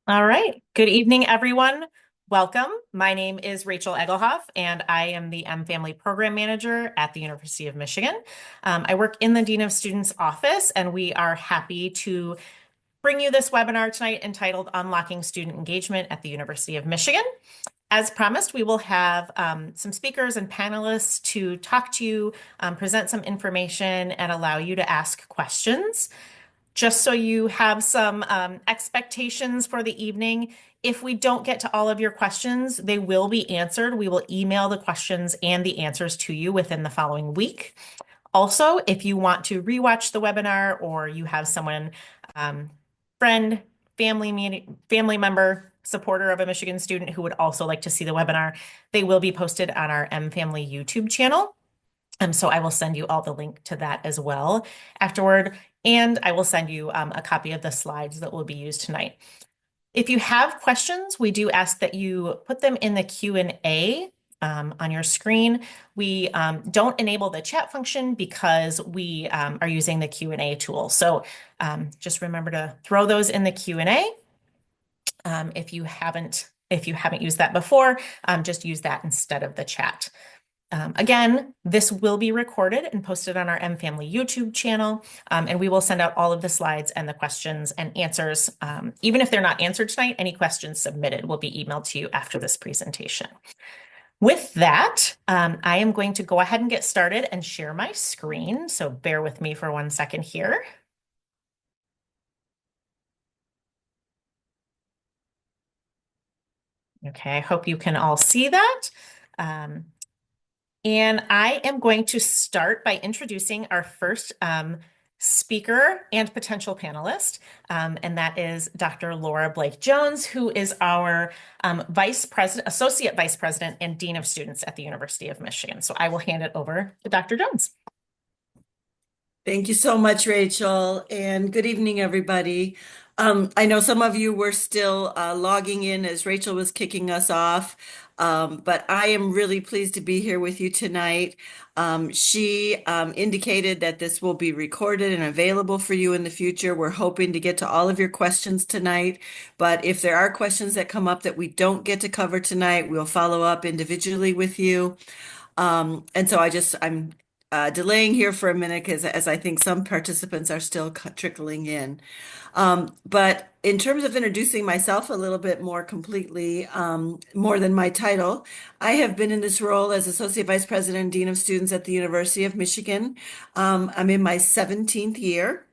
All right. Good evening, everyone. Welcome. My name is Rachel Egelhoff, and I am the MFamily Program Manager at the University of Michigan. I work in the Dean of Students office, and we are happy to bring you this webinar tonight entitled Unlocking Student Engagement at the University of Michigan. As promised, we will have some speakers and panelists to talk to you, present some information, and allow you to ask questions. Just so you have some expectations for the evening, if we don't get to all of your questions, they will be answered. We will email the questions and the answers to you within the following week. Also, if you want to rewatch the webinar or you have someone, um, friend, family member, supporter of a Michigan student who would also like to see the webinar, they will be posted on our MFamily YouTube channel. So I will send you all the link to that as well afterward, and I will send you a copy of the slides that will be used tonight. If you have questions, we do ask that you put them in the Q&A on your screen. We don't enable the chat function because we are using the Q&A tool. So just remember to throw those in the Q&A. If you haven't used that before, just use that instead of the chat. Again, this will be recorded and posted on our MFamily YouTube channel, and we will send out all of the slides and the questions and answers. Even if they're not answered tonight, any questions submitted will be emailed to you after this presentation. With that, I am going to go ahead and get started and share my screen, so bear with me for 1 second here. Okay, I hope you can all see that. Um, And I am going to start by introducing our first speaker and potential panelist, and that is Dr. Laura Blake Jones, who is our Vice President, Associate Vice President, and Dean of Students at the University of Michigan. So I will hand it over to Dr. Jones. Thank you so much, Rachel, and good evening, everybody. I know some of you were still logging in as Rachel was kicking us off, but I am really pleased to be here with you tonight. She indicated that this will be recorded and available for you in the future. We're hoping to get to all of your questions tonight, but if there are questions that come up that we don't get to cover tonight, we'll follow up individually with you. And so I'm delaying here for a minute because as I think some participants are still trickling in. But in terms of introducing myself a little bit more completely, more than my title, I have been in this role as Associate Vice President and Dean of Students at the University of Michigan. I'm in my 17th year.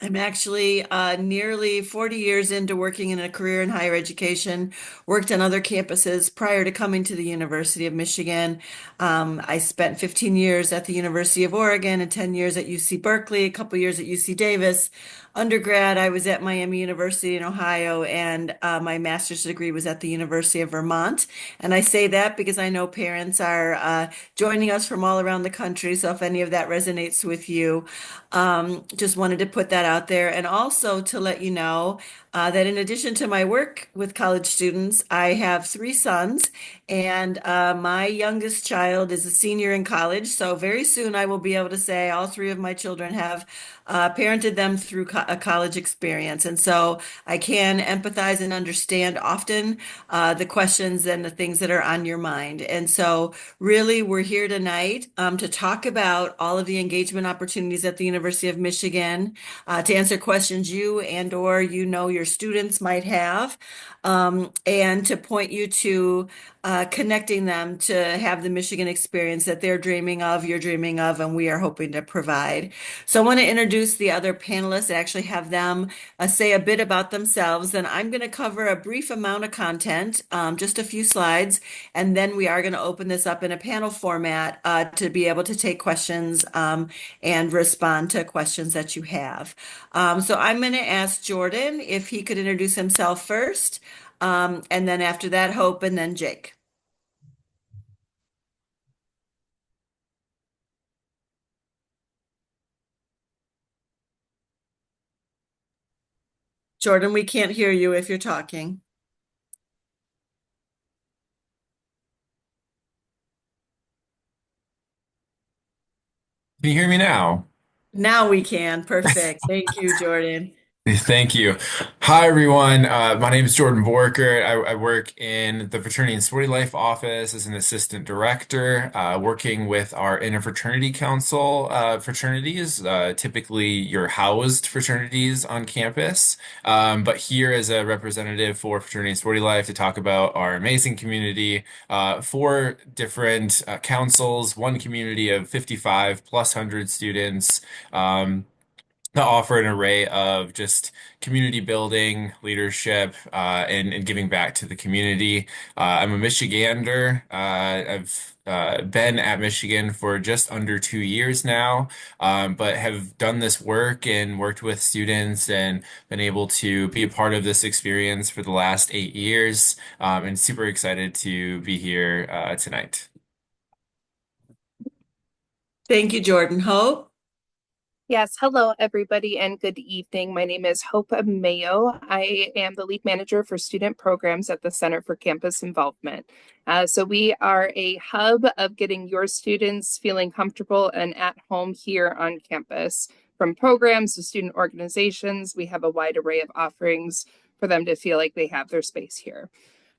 I'm actually nearly 40 years into working in a career in higher education, worked on other campuses prior to coming to the University of Michigan. I spent 15 years at the University of Oregon and 10 years at UC Berkeley, a couple years at UC Davis. Undergrad, I was at Miami University in Ohio, and my master's degree was at the University of Vermont. And I say that because I know parents are joining us from all around the country. So if any of that resonates with you, just wanted to put that out there. And also to let you know that in addition to my work with college students, I have 3 sons, and my youngest child is a senior in college. So very soon I will be able to say all 3 of my children have parented them through a college experience. And so I can empathize and understand often the questions and the things that are on your mind. And so really, we're here tonight to talk about all of the engagement opportunities at the University of Michigan, to answer questions you and or your students might have, and to point you to connecting them to have the Michigan experience that they're dreaming of, you're dreaming of, and we are hoping to provide. So I want to introduce the other panelists, actually have them say a bit about themselves. Then I'm going to cover a brief amount of content, just a few slides, and then we are going to open this up in a panel format to be able to take questions and respond to questions that you have. So I'm going to ask Jordan if he could introduce himself first, and then after that, Hope, and then Jake. Jordan, we can't hear you if you're talking. Can you hear me now? Now we can. Perfect. Thank you, Jordan. Thank you. Hi, everyone. My name is Jordan Borker. I work in the Fraternity and Sorority Life office as an assistant director, working with our interfraternity council fraternities, typically your housed fraternities on campus. But here as a representative for Fraternity and Sorority Life to talk about our amazing community, four different councils, one community of 55 plus 100 students. That offer an array of just community building, leadership, and giving back to the community. I'm a Michigander. I've been at Michigan for just under 2 years now, but have done this work and worked with students and been able to be a part of this experience for the last 8 years. And super excited to be here tonight. Thank you, Jordan. Hope? Yes, hello everybody and good evening. My name is Hope Mayo. I am the lead manager for student programs at the Center for Campus Involvement. So we are a hub of getting your students feeling comfortable and at home here on campus. From programs to student organizations, we have a wide array of offerings for them to feel like they have their space here.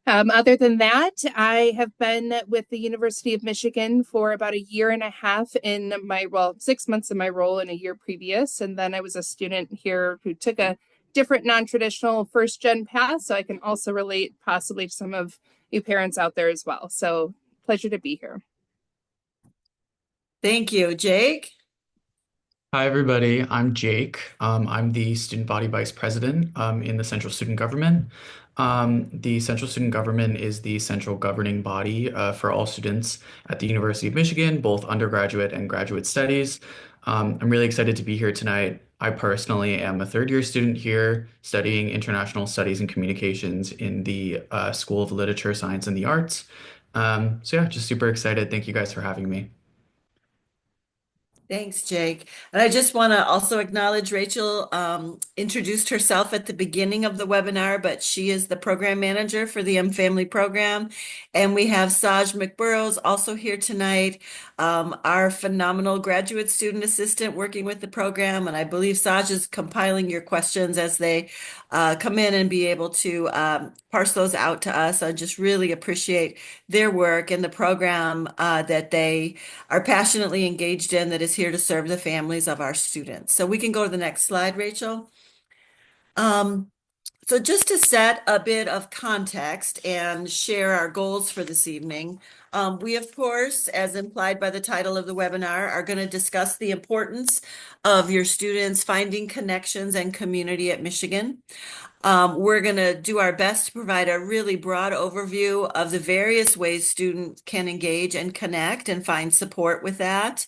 Other than that, I have been with the University of Michigan for about a year and a half in well, 6 months in my role in a year previous. And then I was a student here who took a different non-traditional first gen path. So I can also relate possibly to some of you parents out there as well. So pleasure to be here. Thank you. Jake? Hi, everybody. I'm Jake. I'm the Student Body Vice President in the Central Student Government. The Central Student Government is the central governing body for all students at the University of Michigan, both undergraduate and graduate studies. I'm really excited to be here tonight. I personally am a third year student here studying international studies and communications in the School of Literature, Science, and the Arts. So yeah, just super excited. Thank you guys for having me. Thanks, Jake. And I just want to also acknowledge Rachel introduced herself at the beginning of the webinar, but she is the program manager for the MFamily program. And we have Saj McBurrows also here tonight, our phenomenal graduate student assistant working with the program. And I believe Saj is compiling your questions as they come in and be able to parse those out to us. I just really appreciate their work and the program that they are passionately engaged in that is here to serve the families of our students. So we can go to the next slide, Rachel. Um, so just to set a bit of context and share our goals for this evening, we, of course, as implied by the title of the webinar, are going to discuss the importance of your students finding connections and community at Michigan. We're going to do our best to provide a really broad overview of the various ways students can engage and connect and find support with that.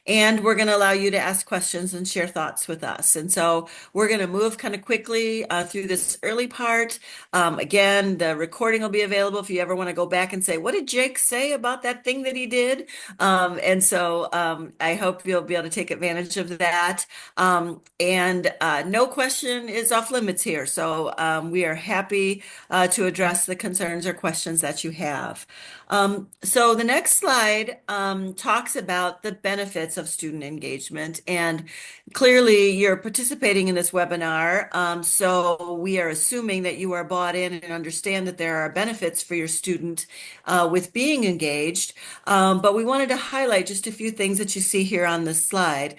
And we're going to allow you to ask questions and share thoughts with us. And so we're going to move kind of quickly through this early part. Again, the recording will be available if you ever want to go back and say, what did Jake say about that thing that he did? And so I hope you'll be able to take advantage of that. And no question is off limits here. So we are happy to address the concerns or questions that you have. So the next slide talks about the benefits of student engagement. And clearly you're participating in this webinar. So we are assuming that you are bought in and understand that there are benefits for your student with being engaged. But we wanted to highlight just a few things that you see here on this slide.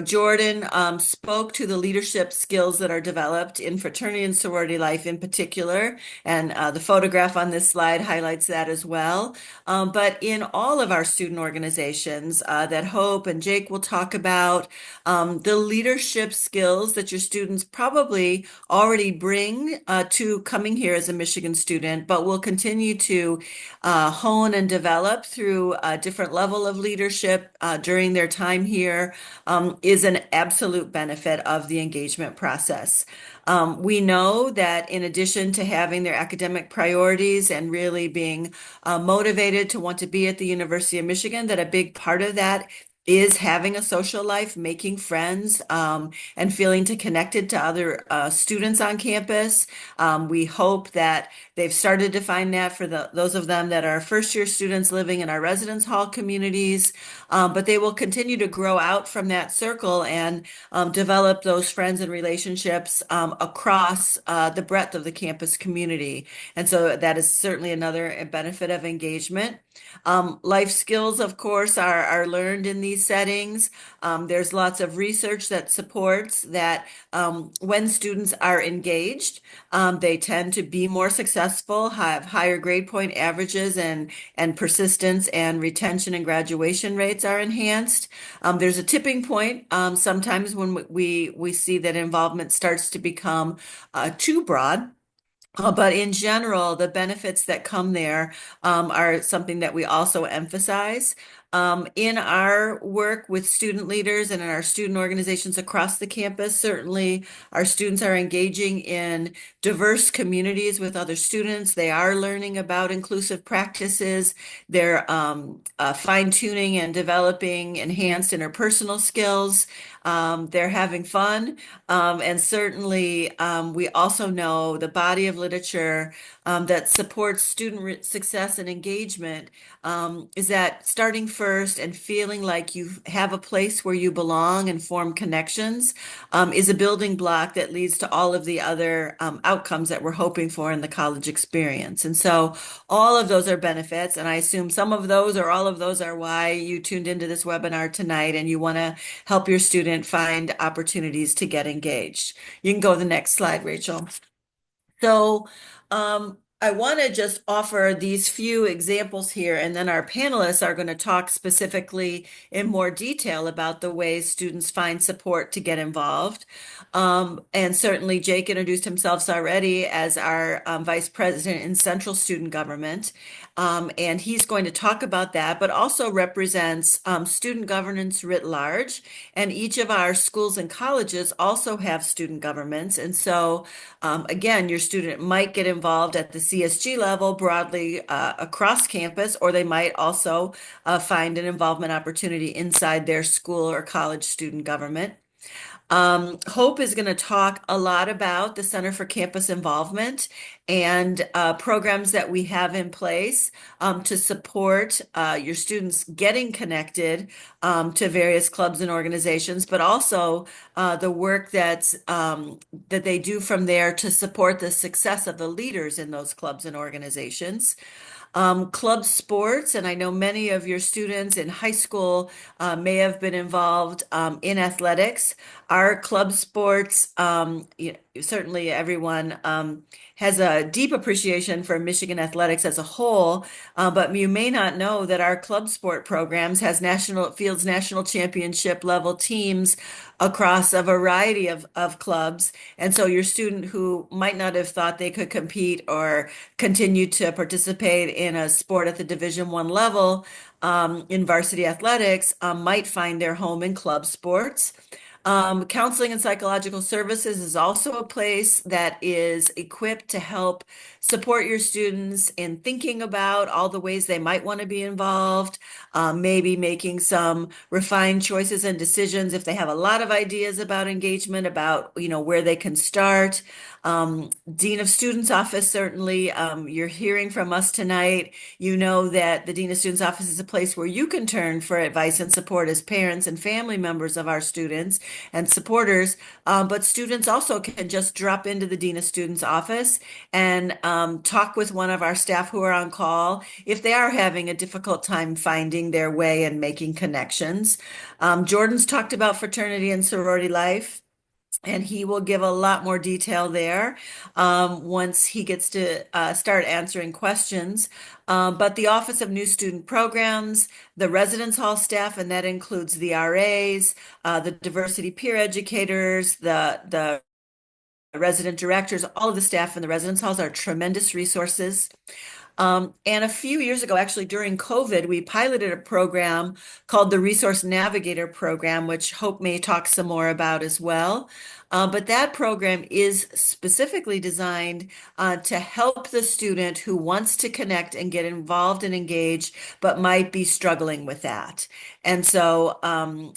Jordan spoke to the leadership skills that are developed in fraternity and sorority life in particular. And the photograph on this slide highlights that as well. But in all of our student organizations that Hope and Jake will talk about, the leadership skills that your students probably already bring to coming here as a Michigan student, but will continue to hone and develop through a different level of leadership during their time here, is an absolute benefit of the engagement process. We know that in addition to having their academic priorities and really being motivated to want to be at the University of Michigan, that a big part of that is having a social life, making friends, and feeling connected to other students on campus. We hope that they've started to find that for those of them that are first year students living in our residence hall communities, but they will continue to grow out from that circle and develop those friends and relationships across the breadth of the campus community. And so that is certainly another benefit of engagement. Life skills, of course, are learned in these settings. There's lots of research that supports that when students are engaged, they tend to be more successful, have higher grade point averages, and persistence and retention and graduation rates are enhanced. There's a tipping point sometimes when we see that involvement starts to become too broad. But in general, the benefits that come there are something that we also emphasize. In our work with student leaders and in our student organizations across the campus, certainly our students are engaging in diverse communities with other students. They are learning about inclusive practices. They're fine-tuning and developing enhanced interpersonal skills. They're having fun. And certainly, we also know the body of literature that supports student success and engagement is that starting first and feeling like you have a place where you belong and form connections is a building block that leads to all of the other outcomes that we're hoping for in the college experience. And so all of those are benefits, and I assume some of those or all of those are why you tuned into this webinar tonight and you want to help your student find opportunities to get engaged. You can go to the next slide, Rachel. So I want to just offer these few examples here, and then our panelists are going to talk specifically in more detail about the ways students find support to get involved. And certainly Jake introduced himself already as our Vice President in Central Student Government. And he's going to talk about that, but also represents student governance writ large. And each of our schools and colleges also have student governments. And so, again, your student might get involved at the CSG level broadly across campus, or they might also find an involvement opportunity inside their school or college student government. Hope is going to talk a lot about the Center for Campus Involvement and programs that we have in place to support your students getting connected to various clubs and organizations, but also the work that they do from there to support the success of the leaders in those clubs and organizations. Club sports, and I know many of your students in high school may have been involved in athletics. Our club sports, certainly everyone has a deep appreciation for Michigan athletics as a whole, but you may not know that our club sport programs has fields national championship level teams across a variety of clubs. And so your student who might not have thought they could compete or continue to participate in a sport at the Division I level in varsity athletics might find their home in club sports. Counseling and psychological services is also a place that is equipped to help support your students in thinking about all the ways they might want to be involved, maybe making some refined choices and decisions if they have a lot of ideas about engagement, about where they can start. Dean of Students Office, certainly, you're hearing from us tonight. You know that the Dean of Students Office is a place where you can turn for advice and support as parents and family members of our students and supporters. But students also can just drop into the Dean of Students Office and talk with one of our staff who are on call if they are having a difficult time finding their way and making connections. Jordan's talked about fraternity and sorority life, and he will give a lot more detail there once he gets to start answering questions. But the Office of New Student Programs, the residence hall staff, and that includes the RAs, the diversity peer educators, the resident directors, all of the staff in the residence halls are tremendous resources. And a few years ago, actually during COVID, we piloted a program called the Resource Navigator Program, which Hope may talk some more about as well. But that program is specifically designed to help the student who wants to connect and get involved and engaged, but might be struggling with that. And so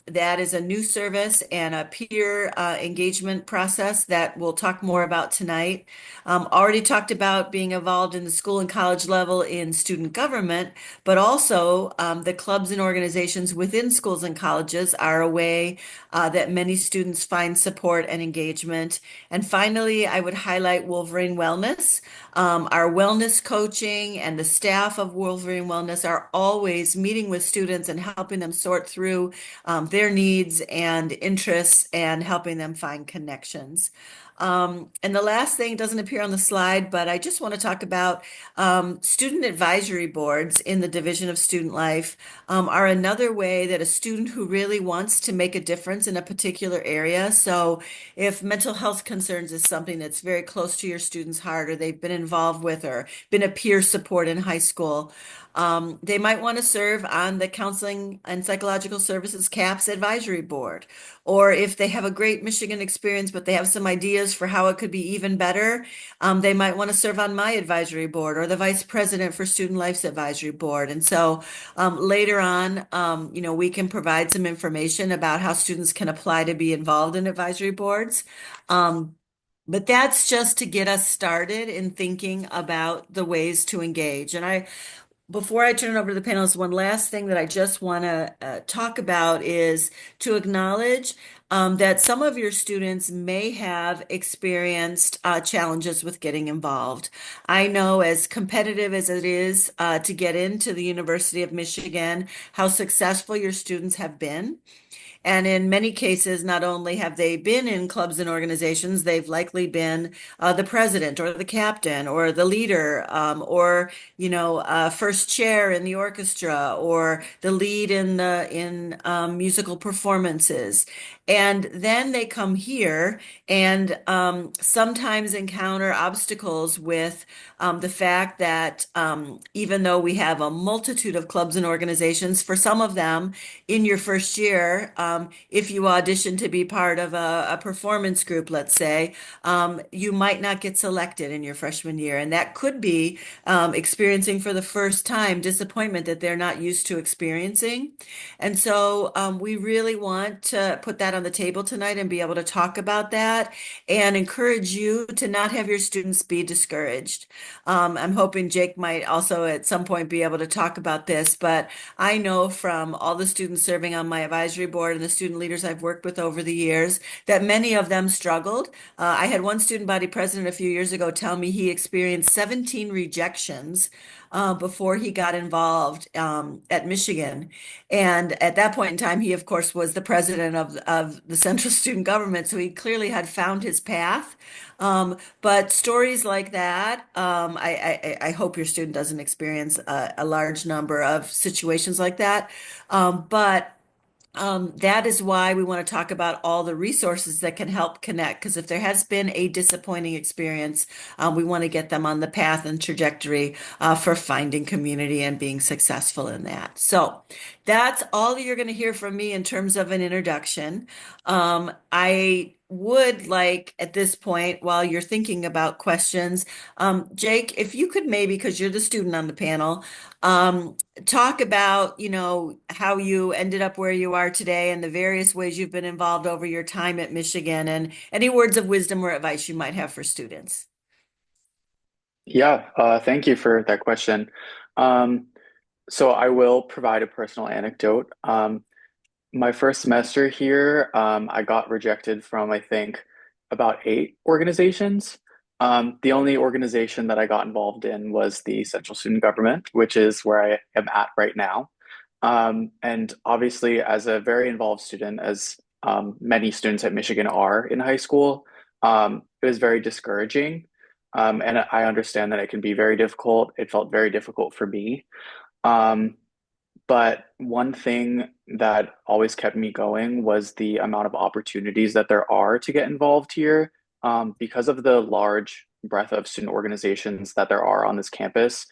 that is a new service and a peer engagement process that we'll talk more about tonight. Already talked about being involved in the school and college level in student government, but also the clubs and organizations within schools and colleges are a way that many students find support and engagement. And finally, I would highlight Wolverine Wellness. Our wellness coaching and the staff of Wolverine Wellness are always meeting with students and helping them sort through their needs and interests and helping them find connections. And the last thing doesn't appear on the slide, but I just want to talk about student advisory boards in the Division of Student Life are another way that a student who really wants to make a difference in a particular area. So if mental health concerns is something that's very close to your student's heart, or they've been involved with, or been a peer support in high school, they might want to serve on the Counseling and Psychological Services CAPS Advisory Board. Or if they have a great Michigan experience, but they have some ideas for how it could be even better, they might want to serve on my advisory board or the vice president for Student Life's advisory board. And so later on, we can provide some information about how students can apply to be involved in advisory boards. But that's just to get us started in thinking about the ways to engage. And before I turn it over to the panelists, one last thing that I just want to talk about is to acknowledge that some of your students may have experienced challenges with getting involved. I know, as competitive as it is to get into the University of Michigan, how successful your students have been. And in many cases, not only have they been in clubs and organizations, they've likely been the president or the captain or the leader, or first chair in the orchestra or the lead in musical performances. And then they come here and sometimes encounter obstacles with the fact that even though we have a multitude of clubs and organizations, for some of them in your first year, if you audition to be part of a performance group, let's say, you might not get selected in your freshman year. And that could be experiencing for the first time disappointment that they're not used to experiencing. And so we really want to put that on the table tonight and be able to talk about that and encourage you to not have your students be discouraged. I'm hoping Jake might also at some point be able to talk about this, but I know from all the students serving on my advisory board and the student leaders I've worked with over the years that many of them struggled. I had one student body president a few years ago tell me he experienced 17 rejections before he got involved at Michigan. And at that point in time, he, of course, was the president of the central student government. So he clearly had found his path. But stories like that, I hope your student doesn't experience a large number of situations like that. But that is why we want to talk about all the resources that can help connect. Because if there has been a disappointing experience, we want to get them on the path and trajectory for finding community and being successful in that. So that's all you're going to hear from me in terms of an introduction. I would like at this point, while you're thinking about questions, Jake, if you could maybe, because you're the student on the panel, talk about, how you ended up where you are today and the various ways you've been involved over your time at Michigan and any words of wisdom or advice you might have for students. Yeah, thank you for that question. So I will provide a personal anecdote. My first semester here, I got rejected from, I think, about 8 organizations. The only organization that I got involved in was the Central Student Government, which is where I am at right now. And obviously, as a very involved student, as many students at Michigan are in high school, it was very discouraging. And I understand that it can be very difficult. It felt very difficult for me. Um, but one thing that always kept me going was the amount of opportunities that there are to get involved here. Because of the large breadth of student organizations that there are on this campus,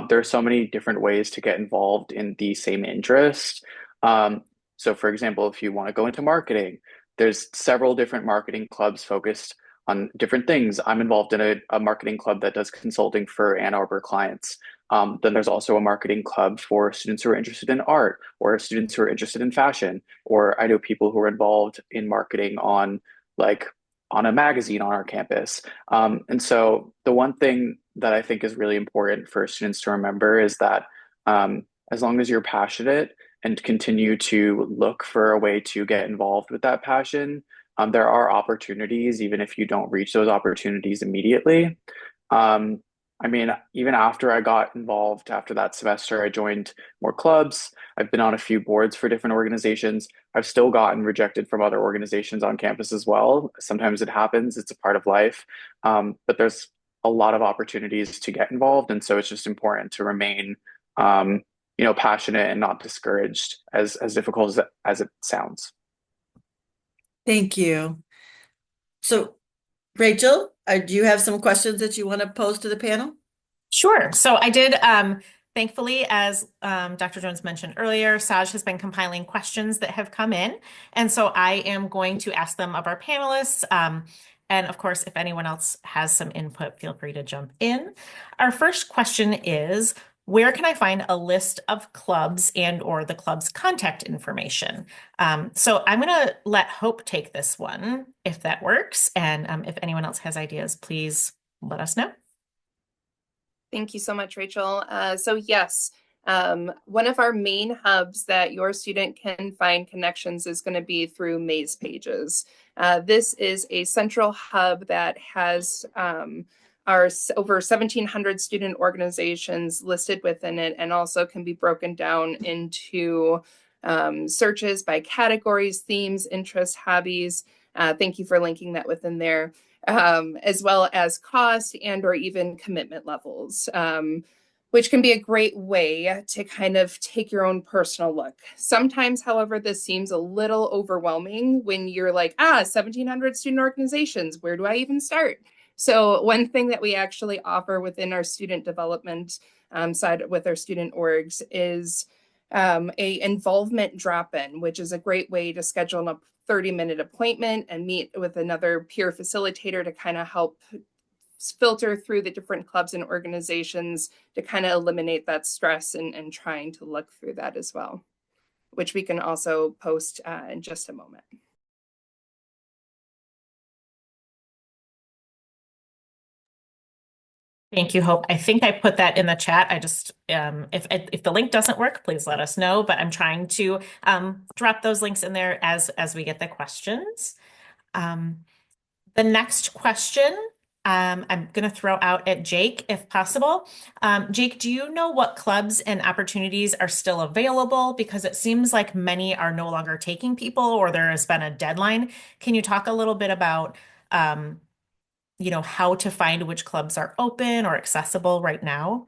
there are so many different ways to get involved in the same interest. Um, so, for example, if you want to go into marketing, There's several different marketing clubs focused on different things. I'm involved in a marketing club that does consulting for Ann Arbor clients. Then there's also a marketing club for students who are interested in art or students who are interested in fashion. Or I know people who are involved in marketing on like on a magazine on our campus. And so the one thing that I think is really important for students to remember is that as long as you're passionate and continue to look for a way to get involved with that passion, there are opportunities, even if you don't reach those opportunities immediately. Um, I mean, even after I got involved after that semester, I joined more clubs. I've been on a few boards for different organizations. I've still gotten rejected from other organizations on campus as well. Sometimes it happens, it's a part of life. But there's a lot of opportunities to get involved. And so it's just important to remain, passionate and not discouraged, as difficult as it sounds. Thank you. So, Rachel, do you have some questions that you want to pose to the panel? Sure. So I did, thankfully, as Dr. Jones mentioned earlier, Saj has been compiling questions that have come in. And so I am going to ask them of our panelists. And of course, if anyone else has some input, feel free to jump in. Our first question is, where can I find a list of clubs and or the club's contact information? So I'm going to let Hope take this one, if that works. And if anyone else has ideas, please let us know. Thank you so much, Rachel. So yes, one of our main hubs that your student can find connections is going to be through Maze Pages. This is a central hub that has our over 1,700 student organizations listed within it, and also can be broken down into searches by categories, themes, interests, hobbies. Thank you for linking that within there. As well as cost and or even commitment levels, which can be a great way to kind of take your own personal look. Sometimes, however, this seems a little overwhelming when you're like, 1,700 student organizations, where do I even start? So one thing that we actually offer within our student development side with our student orgs is a involvement drop-in, which is a great way to schedule a 30-minute appointment and meet with another peer facilitator to kind of help filter through the different clubs and organizations to kind of eliminate that stress and trying to look through that as well, which we can also post in just a moment. Thank you, Hope. I think I put that in the chat. I just, if the link doesn't work, please let us know. But I'm trying to drop those links in there as we get the questions. The next question, I'm going to throw out at Jake, if possible. Jake, do you know what clubs and opportunities are still available? Because it seems like many are no longer taking people, or there has been a deadline. Can you talk a little bit about how to find which clubs are open or accessible right now?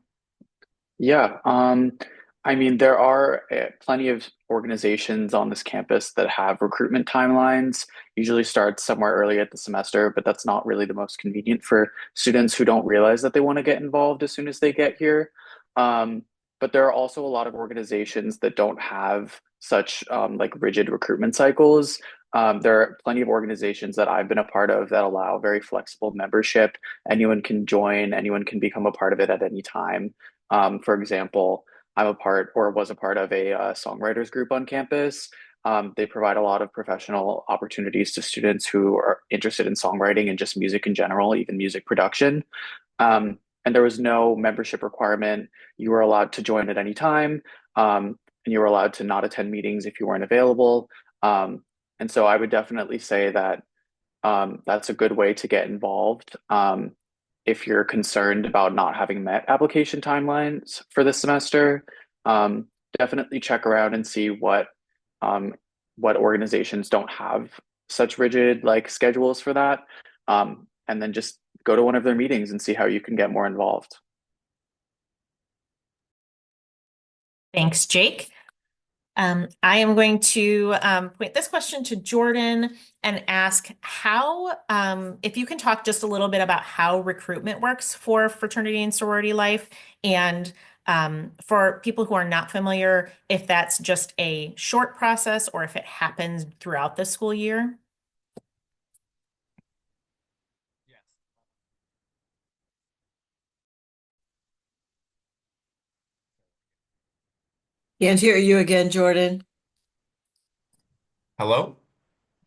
Yeah, I mean, there are plenty of organizations on this campus that have recruitment timelines. Usually starts somewhere early at the semester, but that's not really the most convenient for students who don't realize that they want to get involved as soon as they get here. But there are also a lot of organizations that don't have such like rigid recruitment cycles. There are plenty of organizations that I've been a part of that allow very flexible membership. Anyone can join, anyone can become a part of it at any time. For example, I'm a part or was a part of a songwriters group on campus. They provide a lot of professional opportunities to students who are interested in songwriting and just music in general, even music production. And there was no membership requirement. You were allowed to join at any time, and you were allowed to not attend meetings if you weren't available. And so I would definitely say that that's a good way to get involved. If you're concerned about not having met application timelines for this semester, definitely check around and see what organizations don't have such rigid like schedules for that. And then just go to one of their meetings and see how you can get more involved. Thanks, Jake. I am going to point this question to Jordan and ask how, if you can talk just a little bit about how recruitment works for fraternity and sorority life, and for people who are not familiar, if that's just a short process or if it happens throughout the school year. Can't hear you again, Jordan. Hello?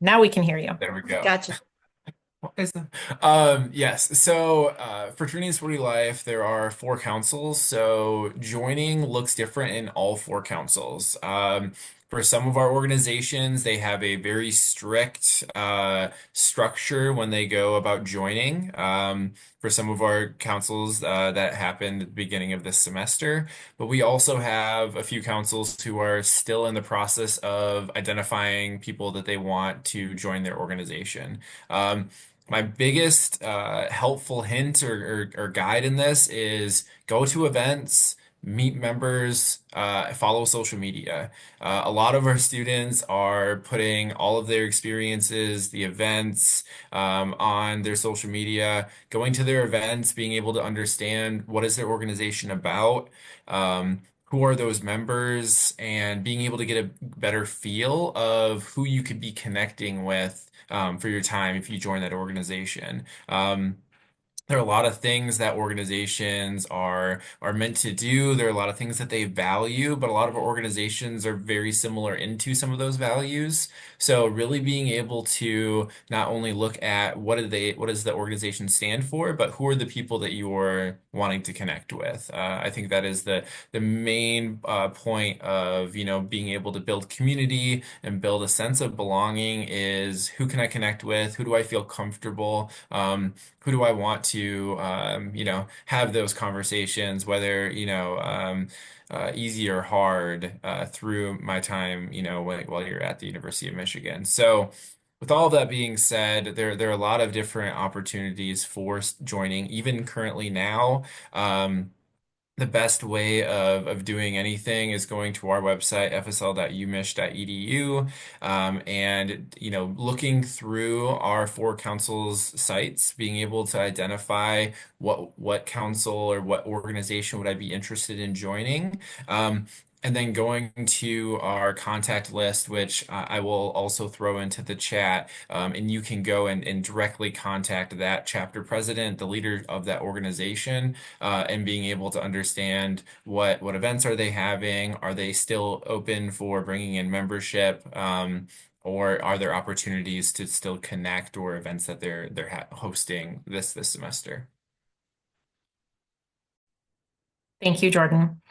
Now we can hear you. There we go. Gotcha. What is that? Yes. So, fraternity and sorority life, there are four councils. So, joining looks different in all four councils. For some of our organizations, they have a very strict structure when they go about joining. For some of our councils, that happened at the beginning of this semester. But we also have a few councils who are still in the process of identifying people that they want to join their organization. My biggest helpful hint or guide in this is go to events, meet members, follow social media. A lot of our students are putting all of their experiences, the events, on their social media, going to their events, being able to understand what is their organization about, who are those members, and being able to get a better feel of who you could be connecting with for your time if you join that organization. There are a lot of things that organizations are meant to do. There are a lot of things that they value, but a lot of organizations are very similar into some of those values. So really being able to not only look at what does the organization stand for, but who are the people that you're wanting to connect with. I think that is the main point of, being able to build community and build a sense of belonging is who can I connect with? Who do I feel comfortable? Who do I want to, have those conversations, whether, easy or hard, through my time, while you're at the University of Michigan. So, with all that being said, there are a lot of different opportunities for joining, even currently now. The best way of doing anything is going to our website, fsl.umich.edu, and looking through our four councils sites, being able to identify what council or what organization would I be interested in joining. And then going to our contact list, which I will also throw into the chat, and you can go and directly contact that chapter president, the leader of that organization, and being able to understand what events are they having? Are they still open for bringing in membership? Or are there opportunities to still connect or events that they're hosting this semester? Thank you, Jordan.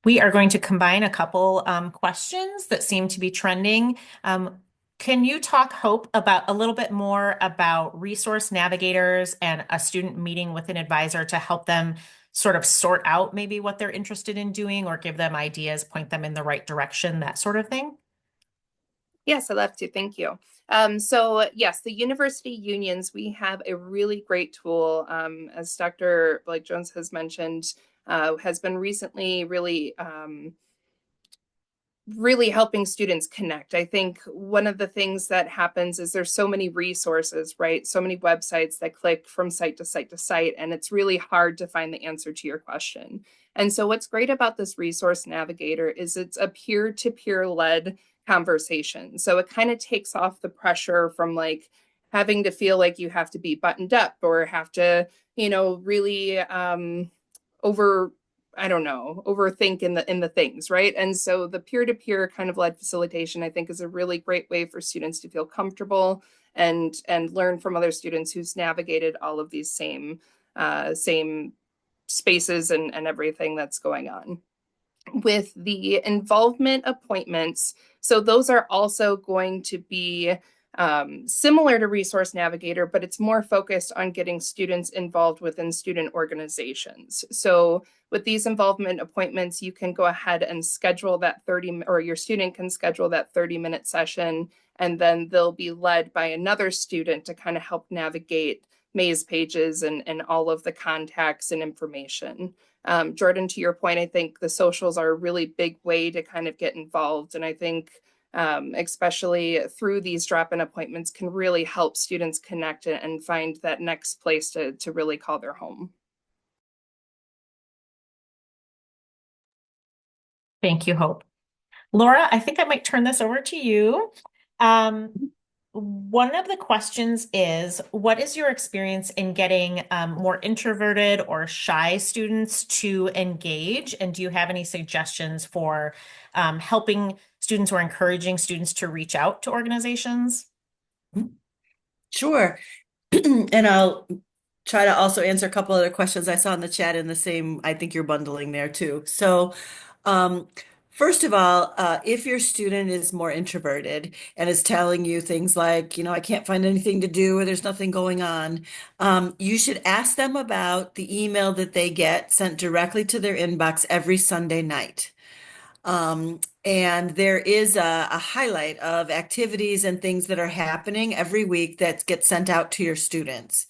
We are going to combine a couple questions that seem to be trending. Can you talk, Hope, about a little bit more about resource navigators and a student meeting with an advisor to help them sort of sort out maybe what they're interested in doing or give them ideas, point them in the right direction, that sort of thing? Yes, I'd love to. Thank you. So yes, the university unions, we have a really great tool, as Dr. Blake Jones has mentioned, has been recently really helping students connect. I think one of the things that happens is there's so many resources, right? So many websites that click from site to site to site, and it's really hard to find the answer to your question. And so what's great about this resource navigator is it's a peer-to-peer led conversation. So it kind of takes off the pressure from like having to feel like you have to be buttoned up or have to, really over I don't know, overthink in the things, right? And so the peer-to-peer kind of led facilitation, I think, is a really great way for students to feel comfortable and learn from other students who's navigated all of these same spaces and everything that's going on. With the involvement appointments, so those are also going to be similar to Resource Navigator, but it's more focused on getting students involved within student organizations. So with these involvement appointments, you can go ahead and schedule that 30, or your student can schedule that 30-minute session, and then they'll be led by another student to kind of help navigate maze pages and all of the contacts and information. Jordan, to your point, I think the socials are a really big way to kind of get involved. And I think especially through these drop-in appointments can really help students connect and find that next place to really call their home. Thank you, Hope. Laura, I think I might turn this over to you. one of the questions is, what is your experience in getting more introverted or shy students to engage? And do you have any suggestions for helping students or encouraging students to reach out to organizations? Sure. And I'll try to also answer a couple other questions I saw in the chat in the same, I think you're bundling there too. So, um, first of all, if your student is more introverted and is telling you things like, I can't find anything to do or there's nothing going on, you should ask them about the email that they get sent directly to their inbox every Sunday night. And there is a highlight of activities and things that are happening every week that gets sent out to your students.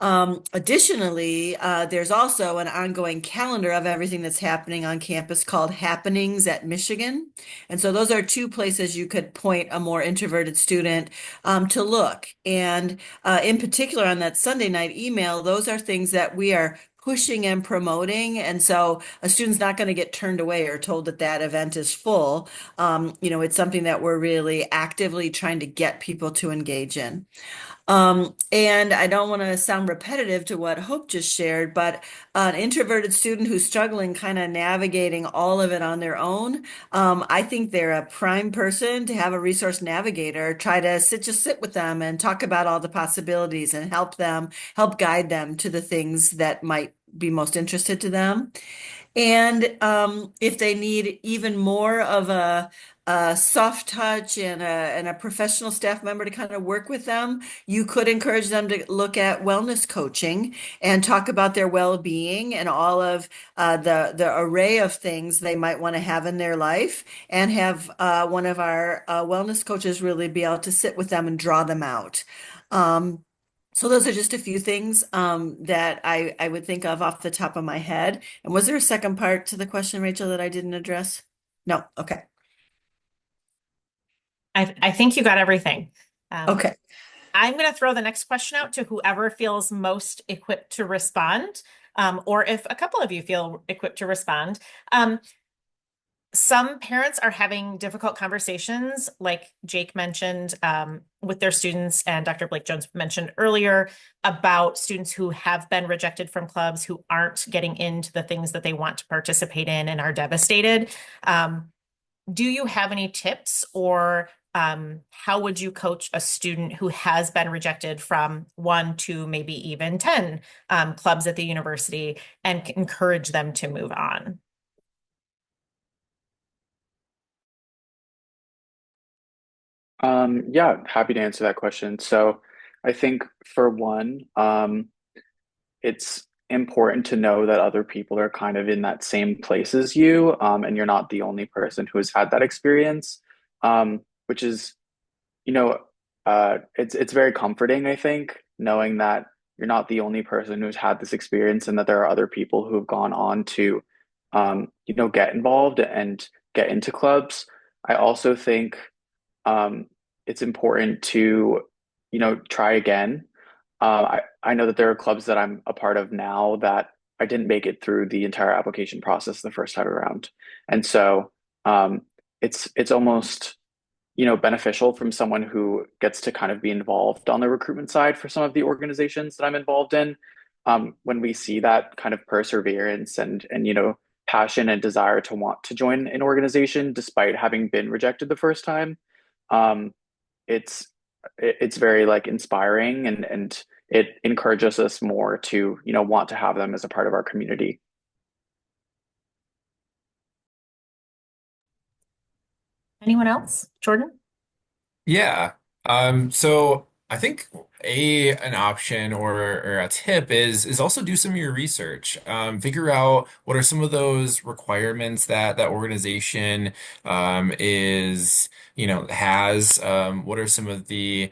Additionally, there's also an ongoing calendar of everything that's happening on campus called Happenings at Michigan. And so those are two places you could point a more introverted student to look. And in particular, on that Sunday night email, those are things that we are pushing and promoting. And so a student's not going to get turned away or told that that event is full. It's something that we're really actively trying to get people to engage in. And I don't want to sound repetitive to what Hope just shared, but an introverted student who's struggling kind of navigating all of it on their own, I think they're a prime person to have a resource navigator try to just sit with them and talk about all the possibilities and help guide them to the things that might be most interested to them. And if they need even more of a soft touch and a professional staff member to kind of work with them, you could encourage them to look at wellness coaching and talk about their well-being and all of the array of things they might want to have in their life, and have one of our wellness coaches really be able to sit with them and draw them out. So those are just a few things that I would think of off the top of my head. And was there a second part to the question, Rachel, that I didn't address? No. Okay. I think you got everything. Okay. I'm going to throw the next question out to whoever feels most equipped to respond, or if a couple of you feel equipped to respond. Some parents are having difficult conversations, like Jake mentioned, with their students, and Dr. Blake Jones mentioned earlier, about students who have been rejected from clubs, who aren't getting into the things that they want to participate in and are devastated. Do you have any tips, or how would you coach a student who has been rejected from 1 to maybe even 10 clubs at the university, and encourage them to move on? Yeah, happy to answer that question. So I think for one, it's important to know that other people are kind of in that same place as you, and you're not the only person who has had that experience, which is, you know, it's very comforting, I think, knowing that you're not the only person who's had this experience and that there are other people who have gone on to, get involved and get into clubs. I also think it's important to, try again. I know that there are clubs that I'm a part of now that I didn't make it through the entire application process the first time around. And so it's almost, beneficial from someone who gets to kind of be involved on the recruitment side for some of the organizations that I'm involved in. When we see that kind of perseverance and passion and desire to want to join an organization despite having been rejected the first time, um, it's it's very like inspiring, and it encourages us more to want to have them as a part of our community. Anyone else? Jordan? Yeah. So I think an option or a tip is also do some of your research. Figure out what are some of those requirements that that organization has. What are some of the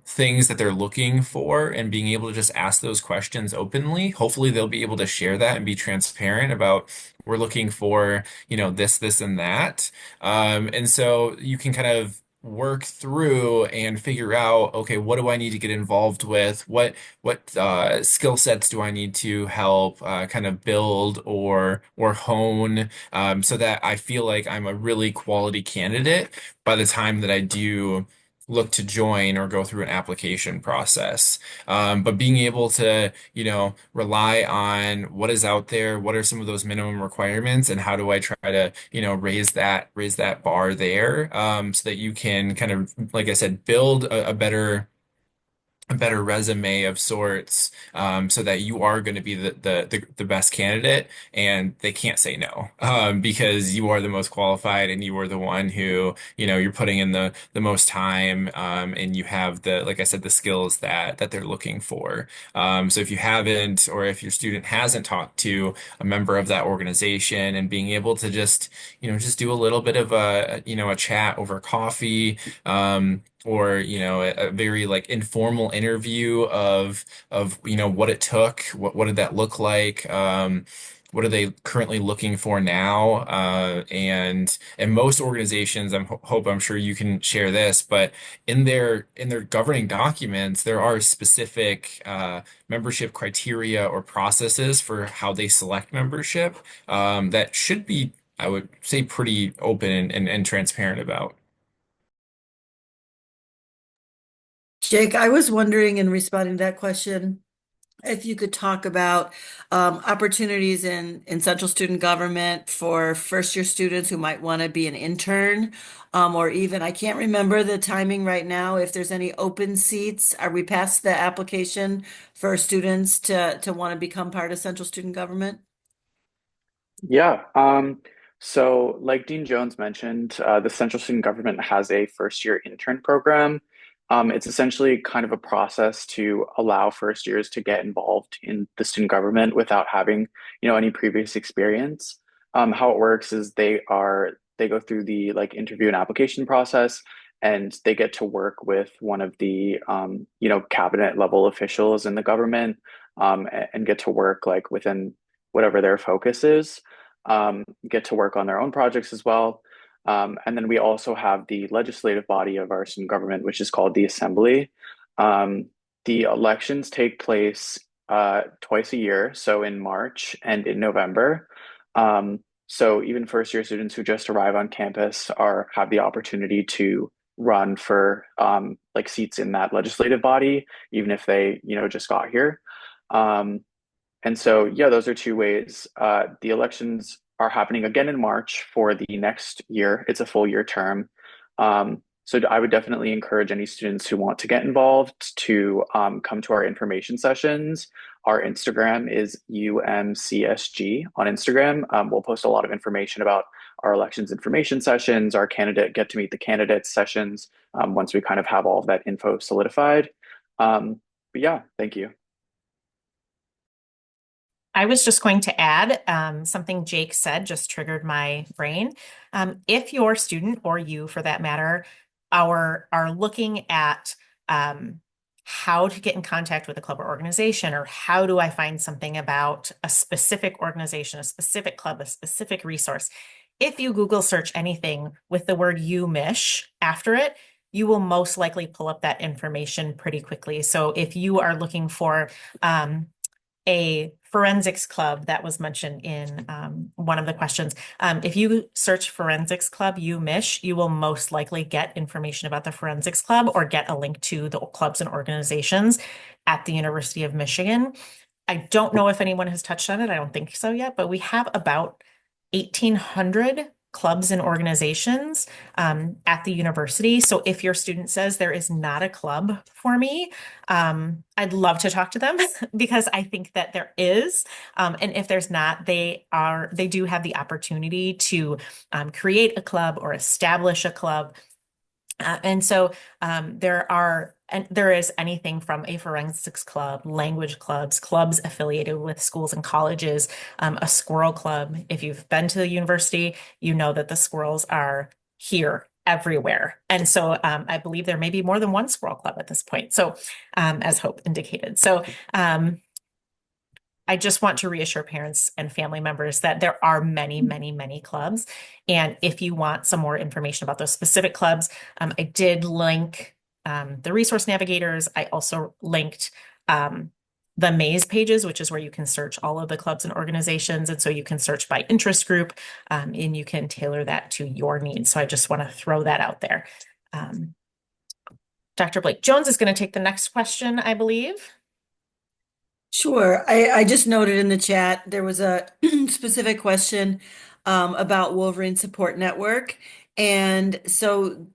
things that they're looking for, and being able to just ask those questions openly. Hopefully, they'll be able to share that and be transparent about we're looking for, this, and that. And so you can kind of work through and figure out, okay, what do I need to get involved with? What skill sets do I need to help kind of build or hone, so that I feel like I'm a really quality candidate by the time that I do look to join or go through an application process. But being able to, rely on what is out there, what are some of those minimum requirements, and how do I try to, raise that bar there, so that you can kind of, like I said, build a better resume of sorts, so that you are going to be the best candidate and they can't say no, because you are the most qualified and you are the one who, you're putting in the most time, and you have like I said, the skills that they're looking for. So if you haven't, or if your student hasn't talked to a member of that organization, and being able to just do a little bit of a chat over coffee, or a very like informal interview of what it took, what did that look like, what are they currently looking for now, and most organizations, I'm sure you can share this, but in their governing documents there are specific membership criteria or processes for how they select membership, that should be, I would say, pretty open and transparent about. Jake, I was wondering in responding to that question, if you could talk about opportunities in central student government for first year students who might want to be an intern, or even, I can't remember the timing right now, if there's any open seats. Are we past the application for students to want to become part of central student government? Yeah. So like Dean Jones mentioned, the Central Student Government has a first year intern program. It's essentially kind of a process to allow first years to get involved in the student government without having, any previous experience. How it works is they go through the like interview and application process, and they get to work with one of the cabinet level officials in the government, and get to work like within whatever their focus is, get to work on their own projects as well. And then we also have the legislative body of our student government, which is called the Assembly. Um, the elections take place twice a year, so in March and in November. So even first year students who just arrive on campus are have the opportunity to run for like seats in that legislative body, even if they just got here. Um, and so, yeah, those are two ways. The elections are happening again in March for the next year. It's a full year term. So I would definitely encourage any students who want to get involved to come to our information sessions. Our Instagram is UMCSG on Instagram. We'll post a lot of information about our elections information sessions, our candidate get to meet the candidates sessions, once we kind of have all of that info solidified. But yeah, thank you. I was just going to add, something Jake said just triggered my brain. If your student, or you for that matter, are looking at how to get in contact with a club or organization, or how do I find something about a specific organization, a specific club, a specific resource, if you Google search anything with the word UMich after it, you will most likely pull up that information pretty quickly. So if you are looking for a forensics club that was mentioned in one of the questions. If you search forensics club UMich, you will most likely get information about the forensics club, or get a link to the clubs and organizations at the University of Michigan. I don't know if anyone has touched on it. I don't think so yet, but we have about 1,800 clubs and organizations at the university. So if your student says there is not a club for me, I'd love to talk to them because I think that there is. And if there's not, they do have the opportunity to create a club or establish a club. And so there is anything from a forensics club, language clubs, clubs affiliated with schools and colleges, a squirrel club. If you've been to the university, you know that the squirrels are here everywhere. And so I believe there may be more than one squirrel club at this point. So as Hope indicated. So I just want to reassure parents and family members that there are many, many, many clubs. And if you want some more information about those specific clubs, I did link the resource navigators. I also linked the maze pages, which is where you can search all of the clubs and organizations. And so you can search by interest group, and you can tailor that to your needs. So I just want to throw that out there. Dr. Blake Jones is going to take the next question, I believe. Sure. I just noted in the chat there was a specific question about Wolverine Support Network. And so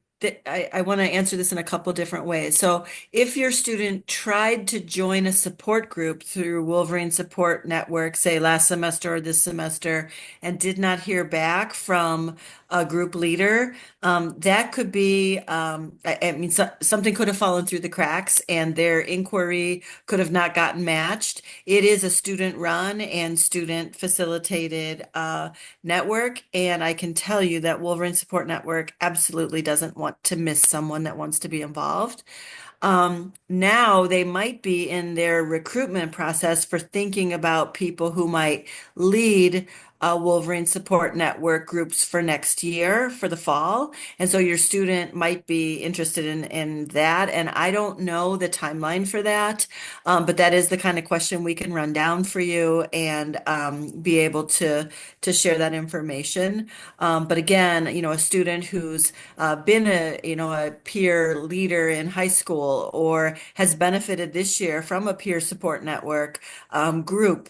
I want to answer this in a couple different ways. So if your student tried to join a support group through Wolverine Support Network, say last semester or this semester, and did not hear back from a group leader, that could be, I mean, something could have fallen through the cracks and their inquiry could have not gotten matched. It is a student run and student facilitated network. And I can tell you that Wolverine Support Network absolutely doesn't want to miss someone that wants to be involved. Now they might be in their recruitment process for thinking about people who might lead Wolverine Support Network groups for next year for the fall. And so your student might be interested in that. And I don't know the timeline for that, but that is the kind of question we can run down for you and be able to share that information. But again, a student who's been a peer leader in high school or has benefited this year from a peer support network group,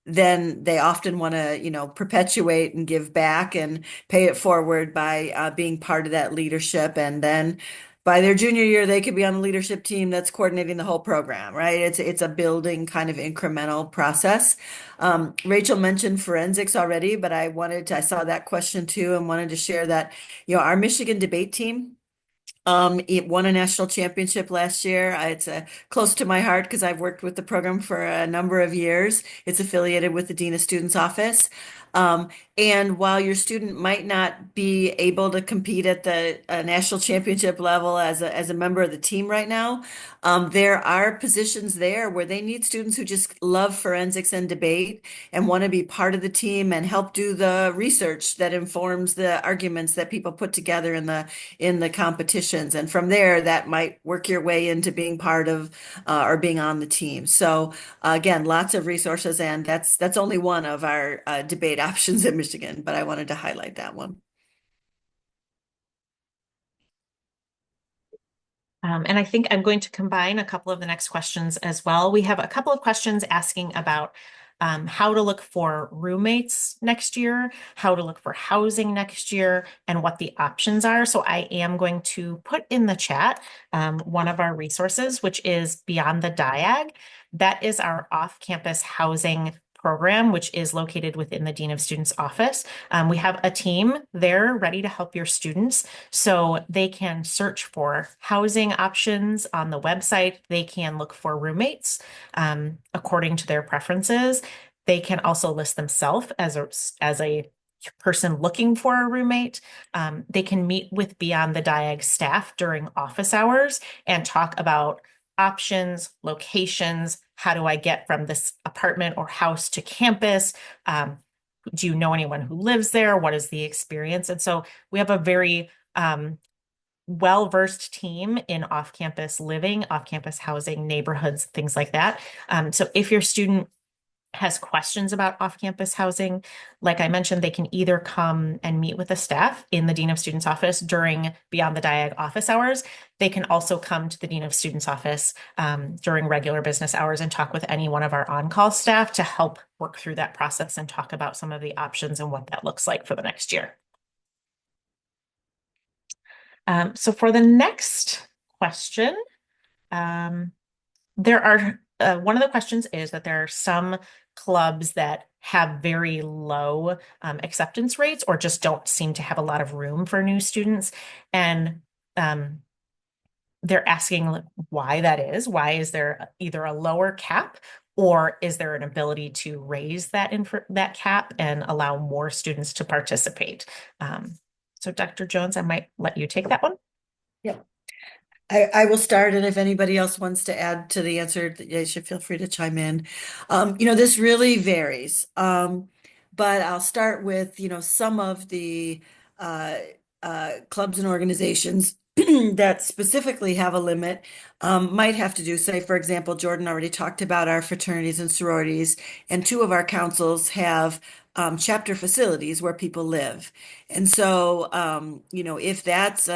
then they often want to, perpetuate and give back and pay it forward by being part of that leadership. And then by their junior year, they could be on the leadership team that's coordinating the whole program, right? It's a building kind of incremental process. Rachel mentioned forensics already, but I saw that question too and wanted to share that, our Michigan debate team, it won a national championship last year. It's close to my heart because I've worked with the program for a number of years. It's affiliated with the Dean of Students Office. Um, and while your student might not be able to compete at the national championship level as a member of the team right now, there are positions there where they need students who just love forensics and debate and want to be part of the team and help do the research that informs the arguments that people put together in the competitions. And from there, that might work your way into being part of or being on the team. So again, lots of resources, and that's only one of our debate options in Michigan, but I wanted to highlight that one. And I think I'm going to combine a couple of the next questions as well. We have a couple of questions asking about how to look for roommates next year, how to look for housing next year, and what the options are. So I am going to put in the chat one of our resources, which is Beyond the Diag. That is our off-campus housing program, which is located within the Dean of Students office. We have a team there ready to help your students. So they can search for housing options on the website. They can look for roommates according to their preferences. They can also list themselves as a person looking for a roommate. They can meet with Beyond the Diag staff during office hours and talk about options, locations. How do I get from this apartment or house to campus? Do you know anyone who lives there? What is the experience? And so we have a very well-versed team in off-campus living, off-campus housing, neighborhoods, things like that. So if your student has questions about off-campus housing, like I mentioned, they can either come and meet with the staff in the Dean of Students office during Beyond the Diag office hours. They can also come to the Dean of Students office during regular business hours and talk with any one of our on-call staff to help work through that process and talk about some of the options and what that looks like for the next year. So for the next question, there are one of the questions is that there are some clubs that have very low acceptance rates or just don't seem to have a lot of room for new students. And they're asking why that is. Why is there either a lower cap or is there an ability to raise that cap and allow more students to participate? So Dr. Jones, I might let you take that one. Yeah. I will start, and if anybody else wants to add to the answer, they should feel free to chime in. This really varies, but I'll start with, some of the clubs and organizations that specifically have a limit might have to do, say, for example, Jordan already talked about our fraternities and sororities, and two of our councils have chapter facilities where people live. And so, if that's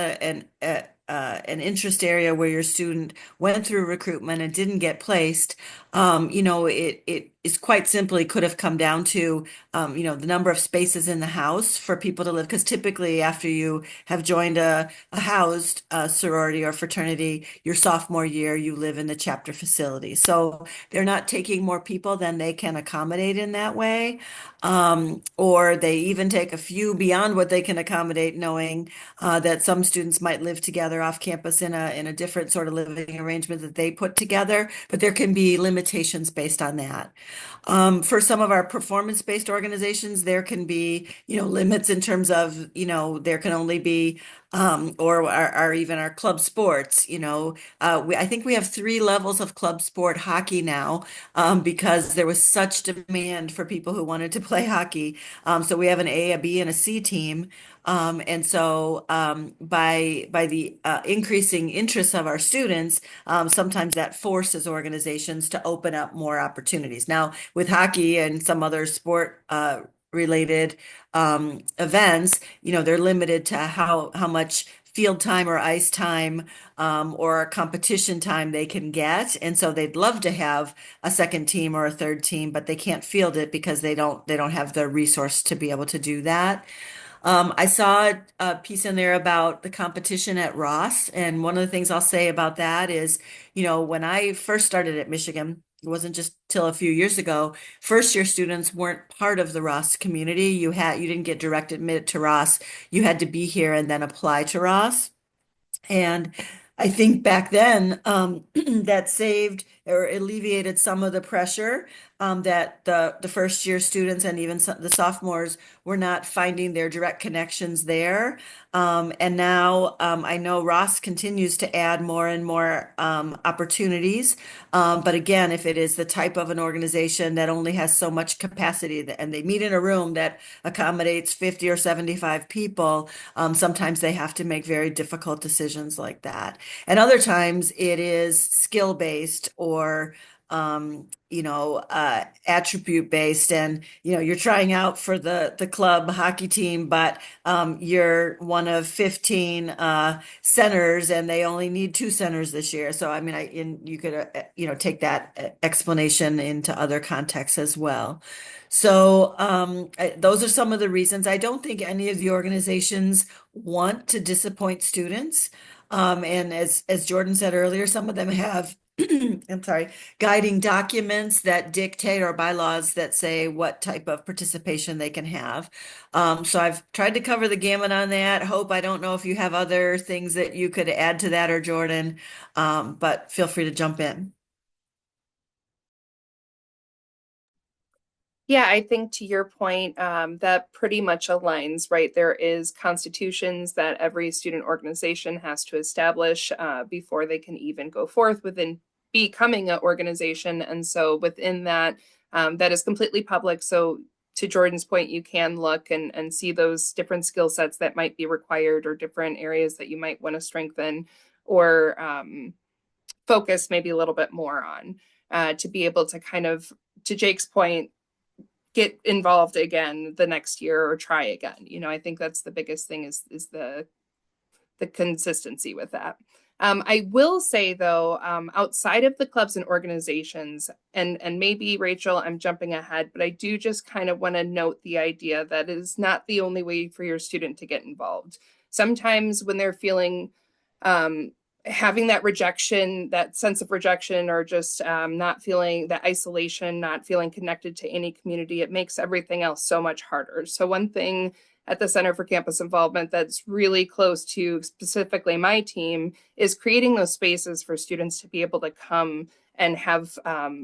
an interest area where your student went through recruitment and didn't get placed, it is quite simply could have come down to, the number of spaces in the house for people to live. Because typically, after you have joined a housed sorority or fraternity, your sophomore year, you live in the chapter facility. So they're not taking more people than they can accommodate in that way. Or they even take a few beyond what they can accommodate, knowing that some students might live together off campus in a different sort of living arrangement that they put together, but there can be limitations based on that. For some of our performance-based organizations, there can be, limits in terms of, there can only be, or even our club sports, I think we have three levels of club sport hockey now, because there was such demand for people who wanted to play hockey. So we have an A, a B, and a C team. And so by the increasing interest of our students, sometimes that forces organizations to open up more opportunities. Now, with hockey and some other sport related events, they're limited to how much field time or ice time or competition time they can get. And so they'd love to have a second team or a third team, but they can't field it because they don't have the resource to be able to do that. I saw a piece in there about the competition at Ross, and one of the things I'll say about that is, when I first started at Michigan, it wasn't just till a few years ago, first year students weren't part of the Ross community. You didn't get direct admitted to Ross. You had to be here and then apply to Ross. And I think back then that saved or alleviated some of the pressure that the first year students and even the sophomores were not finding their direct connections there. And now I know Ross continues to add more and more opportunities. But again, if it is the type of an organization that only has so much capacity and they meet in a room that accommodates 50 or 75 people, sometimes they have to make very difficult decisions like that. And other times it is skill based or attribute based, and you're trying out for the club hockey team, but you're one of 15 centers, and they only need two centers this year. So I mean, you could take that explanation into other contexts as well. So those are some of the reasons. I don't think any of the organizations want to disappoint students. And as Jordan said earlier, some of them have, I'm sorry, guiding documents that dictate or bylaws that say what type of participation they can have. So I've tried to cover the gamut on that. Hope, I don't know if you have other things that you could add to that, or Jordan, but feel free to jump in. Yeah, I think to your point, that pretty much aligns, right? There is constitutions that every student organization has to establish before they can even go forth within becoming an organization. And so within that, that is completely public. So to Jordan's point, you can look and see those different skill sets that might be required or different areas that you might want to strengthen or focus maybe a little bit more on to be able to kind of, to Jake's point, get involved again the next year or try again. I think that's the biggest thing is the consistency with that. I will say though, outside of the clubs and organizations, and maybe Rachel, I'm jumping ahead, but I do just kind of want to note the idea that it is not the only way for your student to get involved. Sometimes when they're feeling having that rejection, that sense of rejection, or just not feeling that isolation, not feeling connected to any community, it makes everything else so much harder. So one thing at the Center for Campus Involvement that's really close to specifically my team is creating those spaces for students to be able to come and have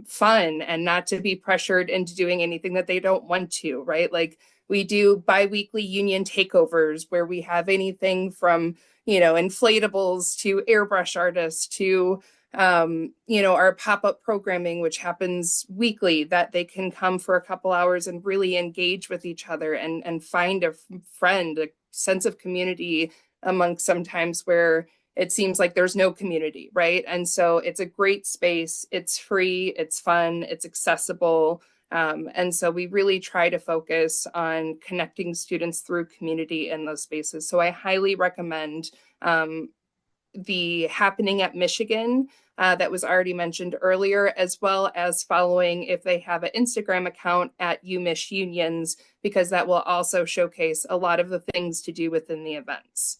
fun and not to be pressured into doing anything that they don't want to, right? Like we do bi-weekly union takeovers where we have anything from inflatables to airbrush artists to our pop-up programming, which happens weekly, that they can come for a couple hours and really engage with each other and find a friend, a sense of community amongst sometimes where it seems like there's no community, right? And so it's a great space. It's free, it's fun, it's accessible. And so we really try to focus on connecting students through community in those spaces. So I highly recommend the Happening at Michigan that was already mentioned earlier, as well as following if they have an Instagram account at UMich Unions, because that will also showcase a lot of the things to do within the events.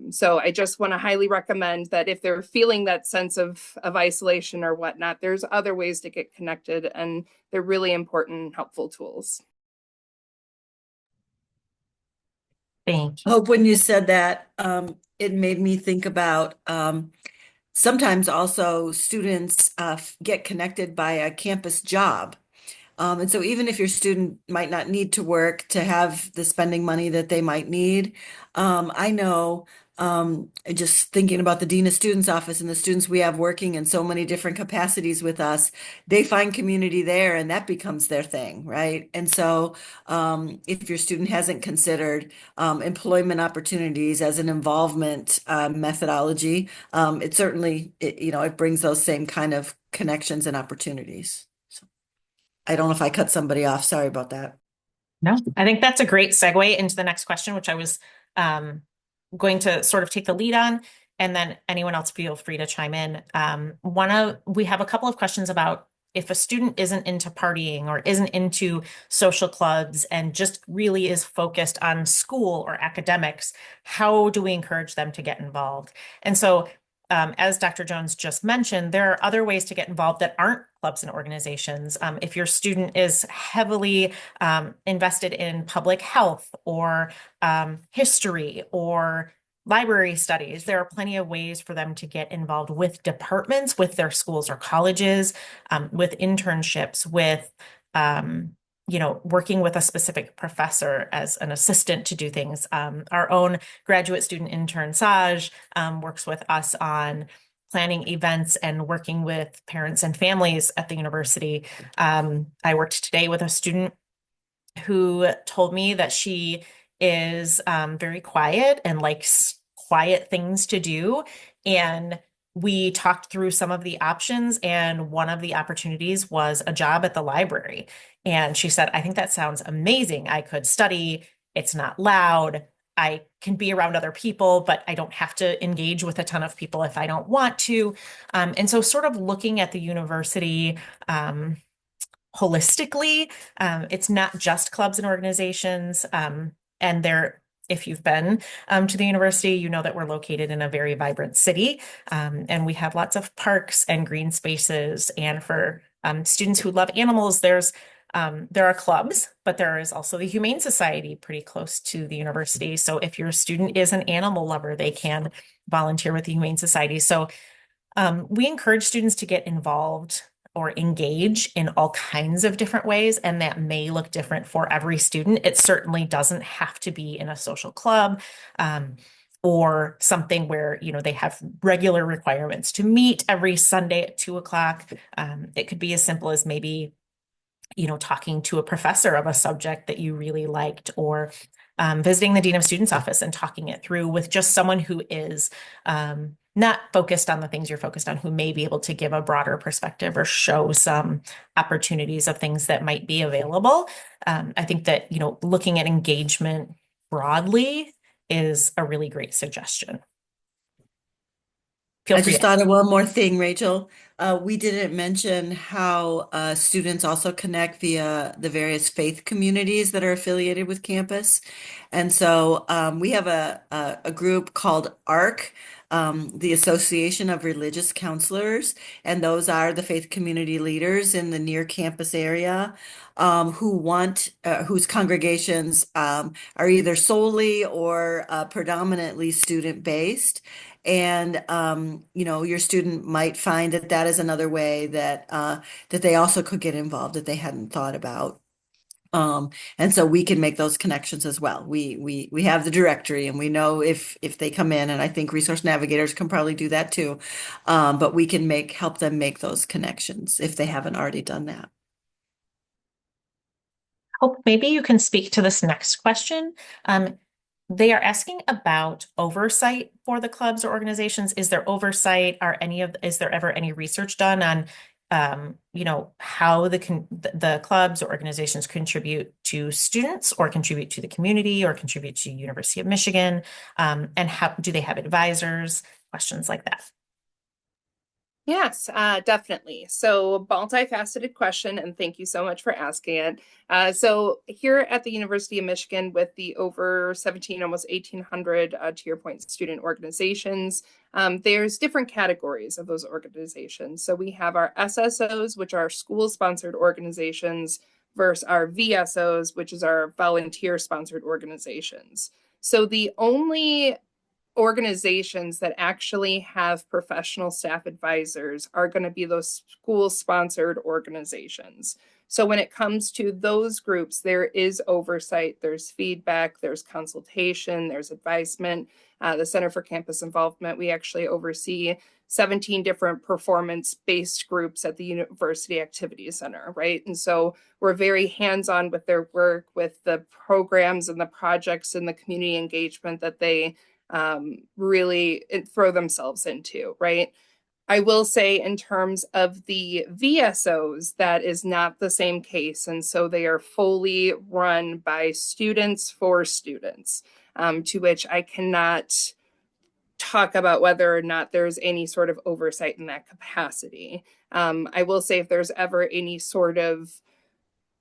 So I just want to highly recommend that if they're feeling that sense of isolation or whatnot, there's other ways to get connected, and they're really important, helpful tools. Thank you. Hope, when you said that, it made me think about sometimes also students get connected by a campus job. And so even if your student might not need to work to have the spending money that they might need, I know, just thinking about the Dean of Students Office and the students we have working in so many different capacities with us, they find community there and that becomes their thing, right? And so if your student hasn't considered employment opportunities as an involvement methodology, it certainly, it brings those same kind of connections and opportunities. I don't know if I cut somebody off. Sorry about that. No, I think that's a great segue into the next question, which I was going to sort of take the lead on, and then anyone else feel free to chime in. We have a couple of questions about if a student isn't into partying or isn't into social clubs and just really is focused on school or academics, how do we encourage them to get involved? And so as Dr. Jones just mentioned, there are other ways to get involved that aren't clubs and organizations. If your student is heavily invested in public health or history or library studies, there are plenty of ways for them to get involved with departments, with their schools or colleges, with internships, with working with a specific professor as an assistant to do things. Our own graduate student intern, Saj, works with us on planning events and working with parents and families at the university. I worked today with a student who told me that she is very quiet and likes quiet things to do. And we talked through some of the options, and one of the opportunities was a job at the library. And she said, I think that sounds amazing. I could study. It's not loud. I can be around other people, but I don't have to engage with a ton of people if I don't want to. And so sort of looking at the university holistically, it's not just clubs and organizations. And if you've been to the university, you know that we're located in a very vibrant city, and we have lots of parks and green spaces. And for students who love animals, there are clubs, but there is also the Humane Society pretty close to the university. So if your student is an animal lover, they can volunteer with the Humane Society. So we encourage students to get involved or engage in all kinds of different ways, and that may look different for every student. It certainly doesn't have to be in a social club or something where they have regular requirements to meet every Sunday at 2:00. It could be as simple as maybe talking to a professor of a subject that you really liked, or visiting the Dean of Students Office and talking it through with just someone who is not focused on the things you're focused on, who may be able to give a broader perspective or show some opportunities of things that might be available. I think that, looking at engagement broadly is a really great suggestion. I just thought of one more thing, Rachel. We didn't mention how students also connect via the various faith communities that are affiliated with campus. And so we have a group called ARC, the Association of Religious Counselors, and those are the faith community leaders in the near campus area whose congregations are either solely or predominantly student-based. And your student might find that is another way that they also could get involved that they hadn't thought about. And so we can make those connections as well. We have the directory, and we know if they come in, and I think resource navigators can probably do that too. But we can help them make those connections if they haven't already done that. Hope, maybe you can speak to this next question. They are asking about oversight for the clubs or organizations. Is there oversight? Is there ever any research done on, how the clubs or organizations contribute to students or contribute to the community or contribute to University of Michigan? And how do they have advisors? questions like that. Yes, definitely. So, multifaceted question, and thank you so much for asking it. So, here at the University of Michigan, with the over 17, almost 1,800, to your point, student organizations, there's different categories of those organizations. So, we have our SSOs, which are school-sponsored organizations, versus our VSOs, which is our volunteer-sponsored organizations. So, the only organizations that actually have professional staff advisors are going to be those school sponsored organizations. So when it comes to those groups, there is oversight, there's feedback, there's consultation, there's advisement. The Center for Campus Involvement, we actually oversee 17 different performance-based groups at the University Activity Center, right? And so we're very hands-on with their work, with the programs and the projects and the community engagement that they really throw themselves into, right? I will say in terms of the VSOs, that is not the same case. And so they are fully run by students for students, to which I cannot talk about whether or not there's any sort of oversight in that capacity. I will say if there's ever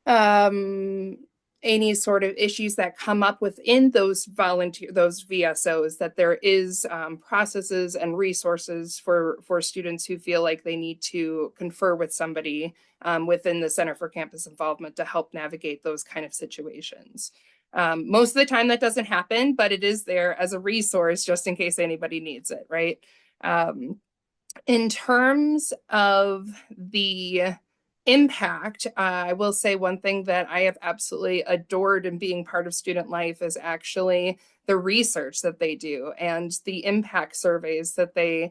um, any sort of issues that come up within those VSOs, that there is processes and resources for students who feel like they need to confer with somebody within the Center for Campus Involvement to help navigate those kind of situations. Most of the time that doesn't happen, but it is there as a resource just in case anybody needs it, right? In terms of the impact, I will say one thing that I have absolutely adored in being part of student life is actually the research that they do and the impact surveys that they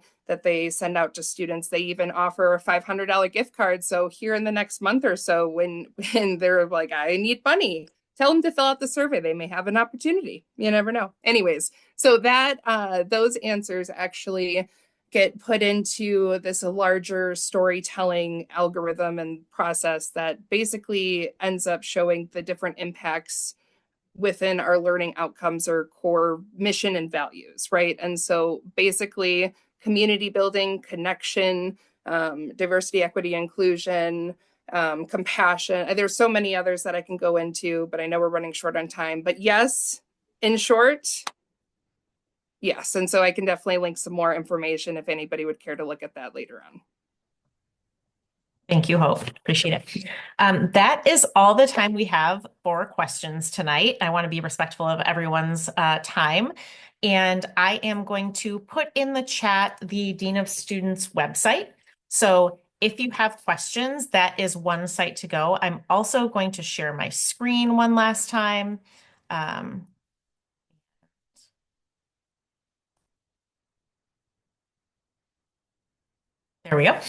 send out to students. They even offer a $500 gift card. So here in the next month or so, when they're like, I need money, tell them to fill out the survey. They may have an opportunity. You never know. Anyways, so that those answers actually get put into this larger storytelling algorithm and process that basically ends up showing the different impacts within our learning outcomes or core mission and values, right? And so basically community building, connection, diversity, equity, inclusion, compassion. There's so many others that I can go into, but I know we're running short on time. But yes, in short, yes, and so I can definitely link some more information if anybody would care to look at that later on. Thank you, Hope. Appreciate it. That is all the time we have for questions tonight. I want to be respectful of everyone's time. And I am going to put in the chat the Dean of Students website. So if you have questions, that is one site to go. I'm also going to share my screen one last time. There we go.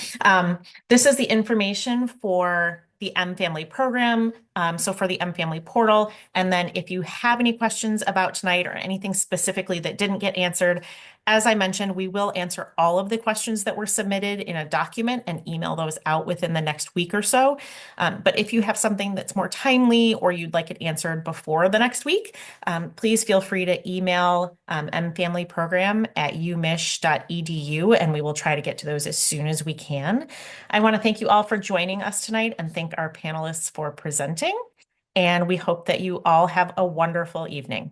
This is the information for the MFamily program. So for the MFamily portal. And then if you have any questions about tonight or anything specifically that didn't get answered, as I mentioned, we will answer all of the questions that were submitted in a document and email those out within the next week or so. But if you have something that's more timely or you'd like it answered before the next week, please feel free to email mfamilyprogram@umich.edu and we will try to get to those as soon as we can. I want to thank you all for joining us tonight and thank our panelists for presenting. And we hope that you all have a wonderful evening.